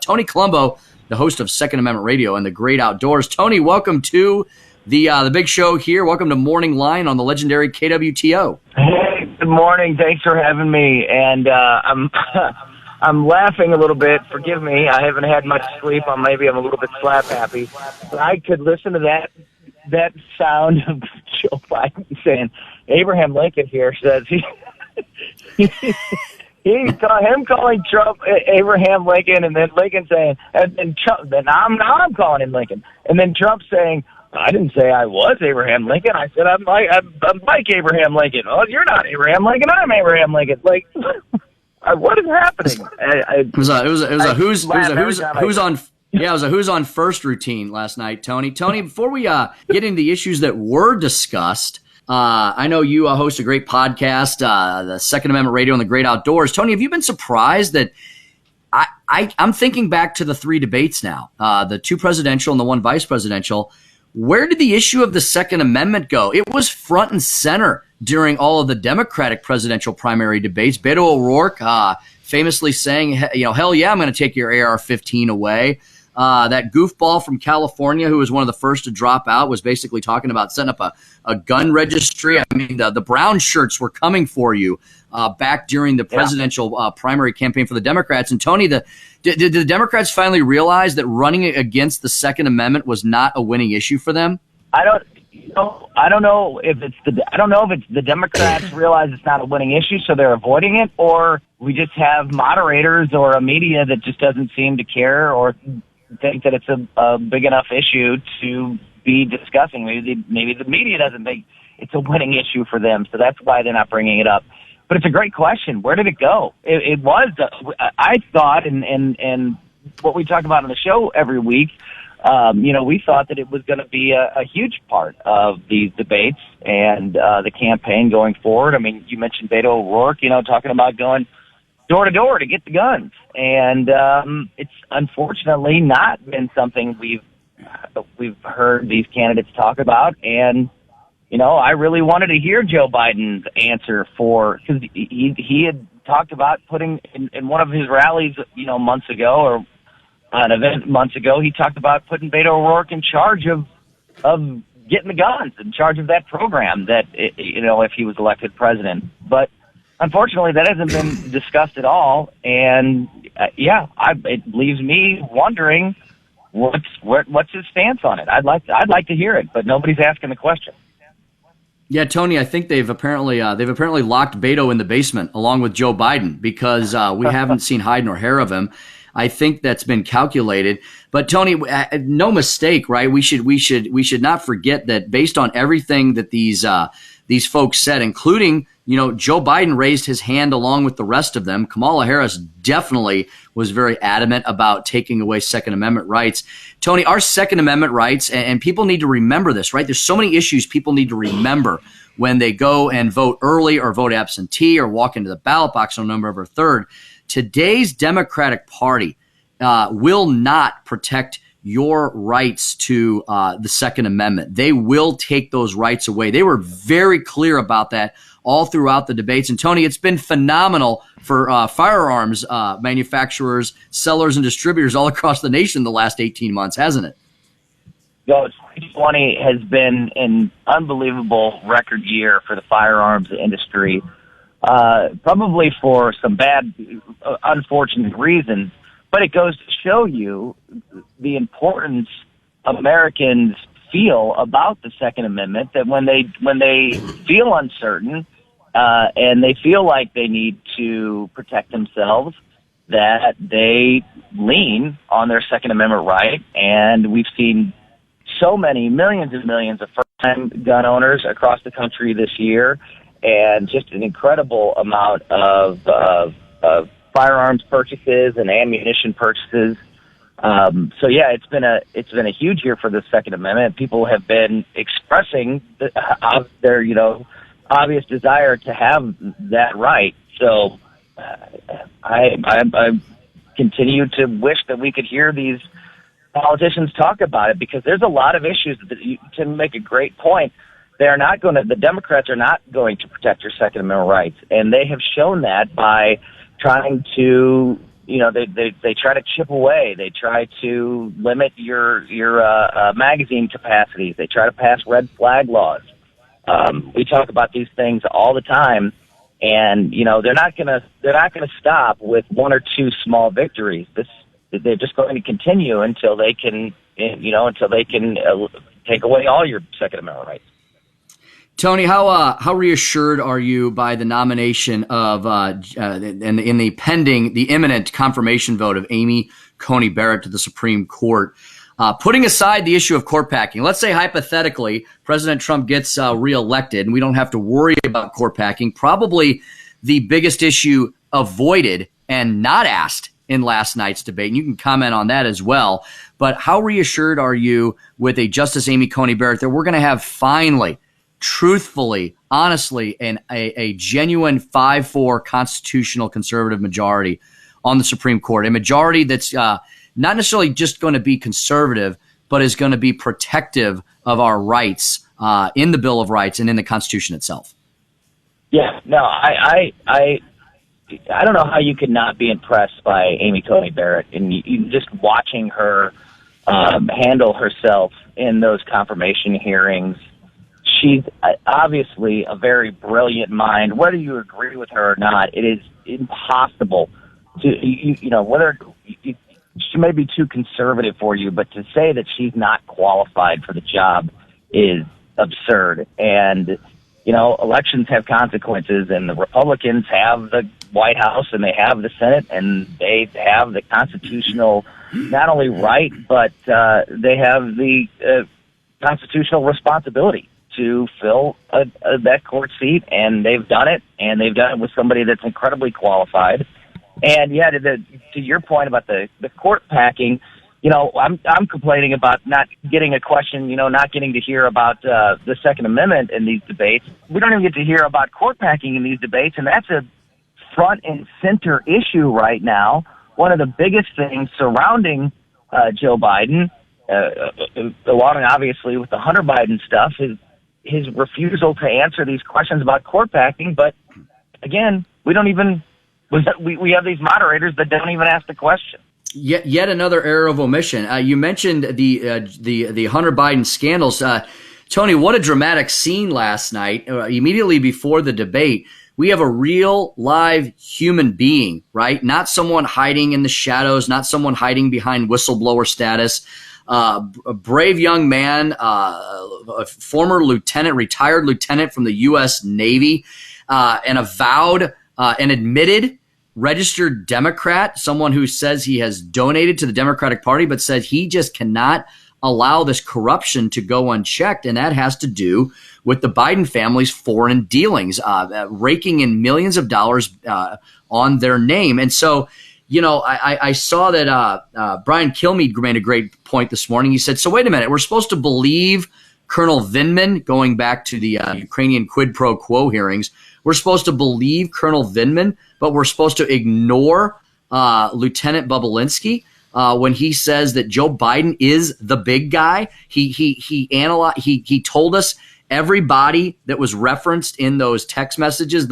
Tony Colombo, the host of Second Amendment Radio and the Great Outdoors. Tony, welcome to the big show here. Welcome to Morning Line on the legendary KWTO. Hey, good morning. Thanks for having me. And I'm laughing a little bit. Forgive me. I haven't had much sleep. Maybe I'm a little bit slap happy. But I could listen to that sound of Joe Biden saying, Abraham Lincoln here says him calling Trump Abraham Lincoln, and then Lincoln saying, and then Trump, then I'm calling him Lincoln, and then Trump saying, I didn't say I was Abraham Lincoln. I said I'm like Abraham Lincoln. Oh, you're not Abraham Lincoln. I'm Abraham Lincoln. Like, what is happening? It was a who's on first routine last night, Tony. Tony, before we get into the issues that were discussed, I know you host a great podcast, the Second Amendment Radio and the Great Outdoors. Tony, have you been surprised that I'm thinking back to the three debates now, the two presidential and the one vice presidential. Where did the issue of the Second Amendment go? It was front and center during all of the Democratic presidential primary debates. Beto O'Rourke famously saying, hell yeah, I'm going to take your AR-15 away. That goofball from California, who was one of the first to drop out, was basically talking about setting up a gun registry. I mean, the brown shirts were coming for you back during the presidential primary campaign for the Democrats. And Tony, did the Democrats finally realize that running against the Second Amendment was not a winning issue for them? I don't know if it's the Democrats realize it's not a winning issue, so they're avoiding it, or we just have moderators or a media that just doesn't seem to care or think that it's a big enough issue to be discussing. Maybe the media doesn't think it's a winning issue for them, so that's why they're not bringing it up. But it's a great question. Where did it go? It was, I thought, and what we talk about on the show every week, we thought that it was going to be a huge part of these debates and the campaign going forward. I mean, you mentioned Beto O'Rourke, talking about going door to door to get the guns. And it's unfortunately not been something we've heard these candidates talk about. And I really wanted to hear Joe Biden's answer because he had talked about putting in one of his rallies, months ago, or an event months ago, he talked about putting Beto O'Rourke in charge of getting the guns, in charge of that program that, if he was elected president. But unfortunately, that hasn't been discussed at all. And it leaves me wondering what's his stance on it. I'd like to hear it, but nobody's asking the question. Yeah, Tony, I think they've apparently locked Beto in the basement along with Joe Biden because we haven't seen hide nor hair of him. I think that's been calculated. But Tony, no mistake, right? We should not forget that based on everything that these folks said, including, Joe Biden raised his hand along with the rest of them. Kamala Harris definitely was very adamant about taking away Second Amendment rights. Tony, our Second Amendment rights, and people need to remember this, right? There's so many issues people need to remember when they go and vote early or vote absentee or walk into the ballot box on November 3rd. Today's Democratic Party will not protect your rights to the Second Amendment. They will take those rights away. They were very clear about that all throughout the debates. And Tony, it's been phenomenal for firearms manufacturers, sellers, and distributors all across the nation the last 18 months, hasn't it? 2020 has been an unbelievable record year for the firearms industry, probably for some bad, unfortunate reasons. But it goes to show you the importance Americans feel about the Second Amendment, that when they feel uncertain and they feel like they need to protect themselves, that they lean on their Second Amendment right. And we've seen so many millions and millions of first-time gun owners across the country this year, and just an incredible amount of firearms purchases and ammunition purchases. It's been a huge year for the Second Amendment. People have been expressing their obvious desire to have that right. So I continue to wish that we could hear these politicians talk about it, because there's a lot of issues that you can make a great point. The Democrats are not going to protect your Second Amendment rights, and they have shown that by trying to they try to chip away. They try to limit your magazine capacities. They try to pass red flag laws. We talk about these things all the time, and they're not gonna stop with one or two small victories. They're just going to continue until they can take away all your Second Amendment rights. Tony, how reassured are you by the nomination of in the imminent confirmation vote of Amy Coney Barrett to the Supreme Court? Putting aside the issue of court packing, let's say hypothetically President Trump gets reelected and we don't have to worry about court packing. Probably the biggest issue avoided and not asked in last night's debate, and you can comment on that as well. But how reassured are you with a Justice Amy Coney Barrett that we're going to have finally, truthfully, honestly, a genuine 5-4 constitutional conservative majority on the Supreme Court, a majority that's not necessarily just going to be conservative, but is going to be protective of our rights in the Bill of Rights and in the Constitution itself? Yeah, no, I don't know how you could not be impressed by Amy Coney Barrett, and you just watching her handle herself in those confirmation hearings. She's obviously a very brilliant mind. Whether you agree with her or not, it is impossible to, whether she may be too conservative for you, but to say that she's not qualified for the job is absurd. And, elections have consequences, and the Republicans have the White House and they have the Senate, and they have the constitutional, not only right, but they have the constitutional responsibility to fill that court seat, and they've done it, and they've done it with somebody that's incredibly qualified. And yeah, to your point about the court packing, I'm complaining about not getting a question, not getting to hear about the Second Amendment in these debates. We don't even get to hear about court packing in these debates, and that's a front and center issue right now. One of the biggest things surrounding Joe Biden, along obviously with the Hunter Biden stuff, is his refusal to answer these questions about court packing. But again, we have these moderators that don't even ask the question. Yet another error of omission. You mentioned the Hunter Biden scandals. Tony, what a dramatic scene last night. Immediately before the debate, we have a real live human being, right? Not someone hiding in the shadows, not someone hiding behind whistleblower status. A brave young man, a former lieutenant, retired lieutenant from the U.S. Navy, an avowed and admitted registered Democrat, someone who says he has donated to the Democratic Party, but says he just cannot allow this corruption to go unchecked. And that has to do with the Biden family's foreign dealings, raking in millions of dollars on their name. And so, I saw that Brian Kilmeade made a great point this morning. He said, so wait a minute, we're supposed to believe Colonel Vindman, going back to the Ukrainian quid pro quo hearings, we're supposed to believe Colonel Vindman, but we're supposed to ignore Lieutenant Bobulinski when he says that Joe Biden is the big guy. He told us everybody that was referenced in those text messages,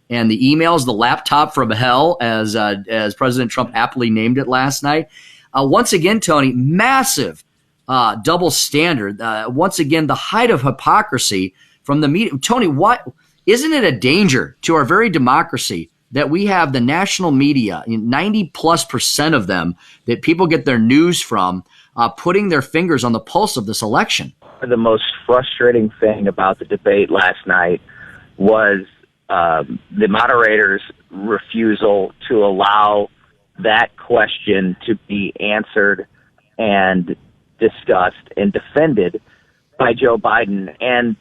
and the emails, the laptop from hell, as President Trump aptly named it last night. Once again, Tony, massive double standard. Once again, the height of hypocrisy from the media. Tony, what isn't it a danger to our very democracy that we have the national media, 90+% of them that people get their news from, putting their fingers on the pulse of this election? The most frustrating thing about the debate last night was the moderator's refusal to allow that question to be answered and discussed and defended by Joe Biden. And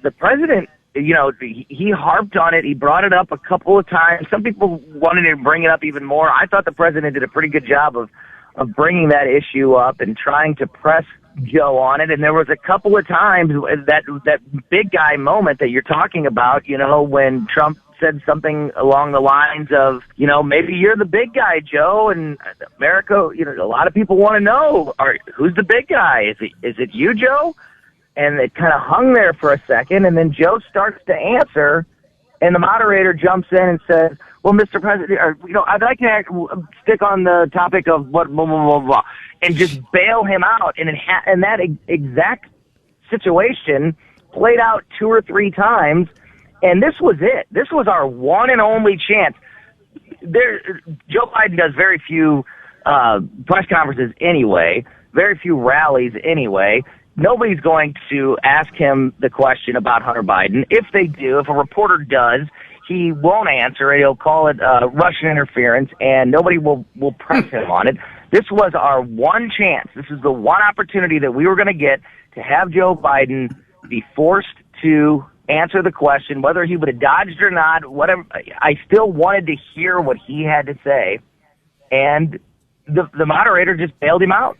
the president, he harped on it. He brought it up a couple of times. Some people wanted to bring it up even more. I thought the president did a pretty good job of bringing that issue up and trying to press Joe on it. And there was a couple of times that big guy moment that you're talking about, when Trump said something along the lines of, maybe you're the big guy, Joe, and America, a lot of people want to know, who's the big guy? Is it you, Joe? And it kind of hung there for a second, and then Joe starts to answer, and the moderator jumps in and says, well, Mr. President, or, I'd like to stick on the topic of what, blah, blah, blah, blah, and just bail him out. And that exact situation played out 2 or 3 times, and this was it. This was our one and only chance. Joe Biden does very few press conferences anyway, very few rallies anyway. Nobody's going to ask him the question about Hunter Biden. If they do, if a reporter does, he won't answer it. He'll call it Russian interference, and nobody will press him on it. This was our one chance. This is the one opportunity that we were going to get to have Joe Biden be forced to answer the question, whether he would have dodged or not, whatever. I still wanted to hear what he had to say, and the moderator just bailed him out.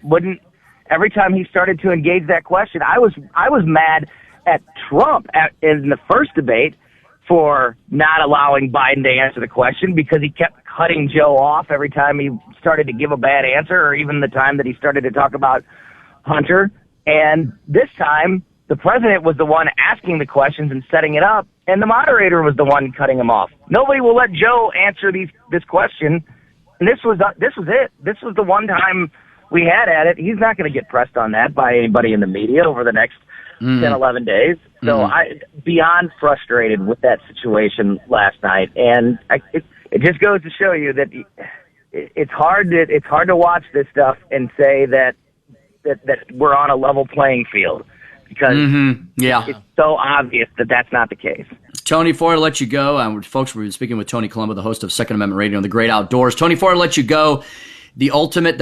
Every time he started to engage that question, I was mad at Trump in the first debate for not allowing Biden to answer the question, because he kept cutting Joe off every time he started to give a bad answer, or even the time that he started to talk about Hunter. And this time, the president was the one asking the questions and setting it up, and the moderator was the one cutting him off. Nobody will let Joe answer this question, and this was it. This was the one time we had at it. He's not going to get pressed on that by anybody in the media over the next 10, 11 days. So I beyond frustrated with that situation last night, and it just goes to show you that it's hard to watch this stuff and say that we're on a level playing field, because it's so obvious that that's not the case. Tony, before I let you go, folks, we've been speaking with Tony Colombo, the host of Second Amendment Radio on the Great Outdoors. Tony, before I let you go, the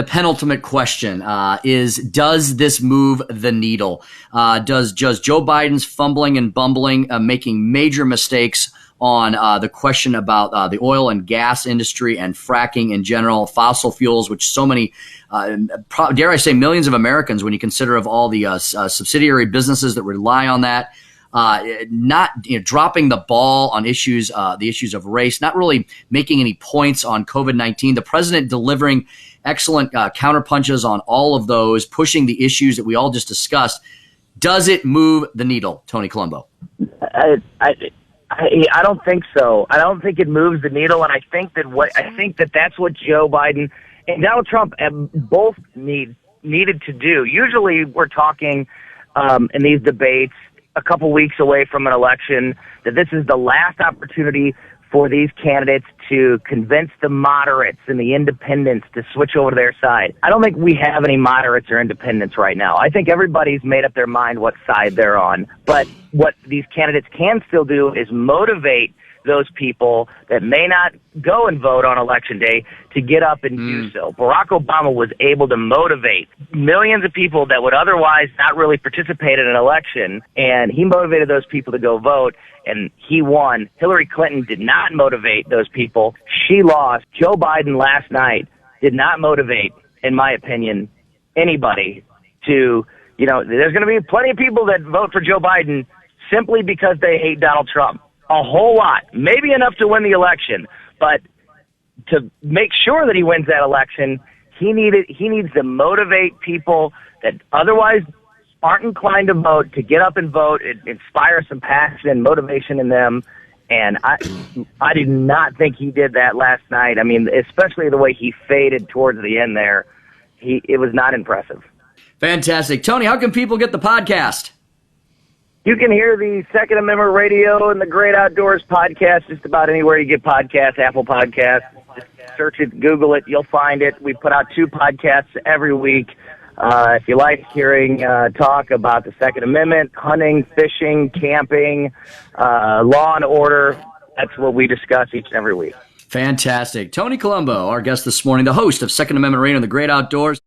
penultimate question is, does this move the needle? Does Joe Biden's fumbling and bumbling, making major mistakes on the question about the oil and gas industry and fracking in general, fossil fuels, which so many, dare I say, millions of Americans, when you consider of all the subsidiary businesses that rely on that, not dropping the ball on issues, the issues of race, not really making any points on COVID-19. The president delivering excellent counterpunches on all of those, pushing the issues that we all just discussed. Does it move the needle, Tony Colombo? I don't think so. I don't think it moves the needle, and I think that that's what Joe Biden and Donald Trump both needed to do. Usually, we're talking in these debates a couple weeks away from an election that this is the last opportunity for these candidates to convince the moderates and the independents to switch over to their side. I don't think we have any moderates or independents right now. I think everybody's made up their mind what side they're on. But what these candidates can still do is motivate those people that may not go and vote on Election Day to get up and do so. Barack Obama was able to motivate millions of people that would otherwise not really participate in an election, and he motivated those people to go vote, and he won. Hillary Clinton did not motivate those people. She lost. Joe Biden last night did not motivate, in my opinion, anybody to, there's going to be plenty of people that vote for Joe Biden simply because they hate Donald Trump. A whole lot, maybe enough to win the election, but to make sure that he wins that election, he needs to motivate people that otherwise aren't inclined to vote to get up and vote, inspire some passion and motivation in them. And I did not think he did that last night. I mean, especially the way he faded towards the end there, it was not impressive. Fantastic. Tony, how can people get the podcast? You can hear the Second Amendment Radio and the Great Outdoors podcast just about anywhere you get podcasts, Apple Podcasts. Just search it, Google it, you'll find it. We put out 2 podcasts every week. If you like hearing talk about the Second Amendment, hunting, fishing, camping, law and order, that's what we discuss each and every week. Fantastic. Tony Colombo, our guest this morning, the host of Second Amendment Radio and the Great Outdoors.